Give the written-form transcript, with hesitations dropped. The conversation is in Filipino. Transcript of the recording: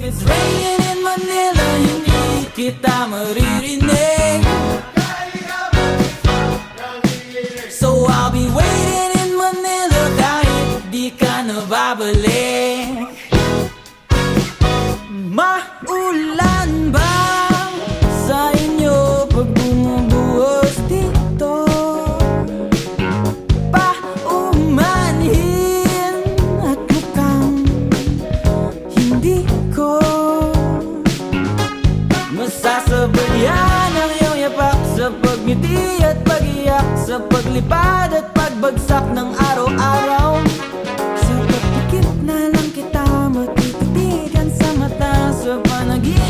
It's raining in Manila, hindi kita maririnig. So I'll be waiting in Manila kahit di ka na babalik. Maulan ba sa inyo pag bumubuhos dito? Paumanhin at mukhang hindi ko masasabayan ang iyong yapak sa pagngiti at pag-iyak, sa paglipad at pagbagsak ng araw-araw. Sa pagpikit na lang kita matititigan sa mata, sa panaginip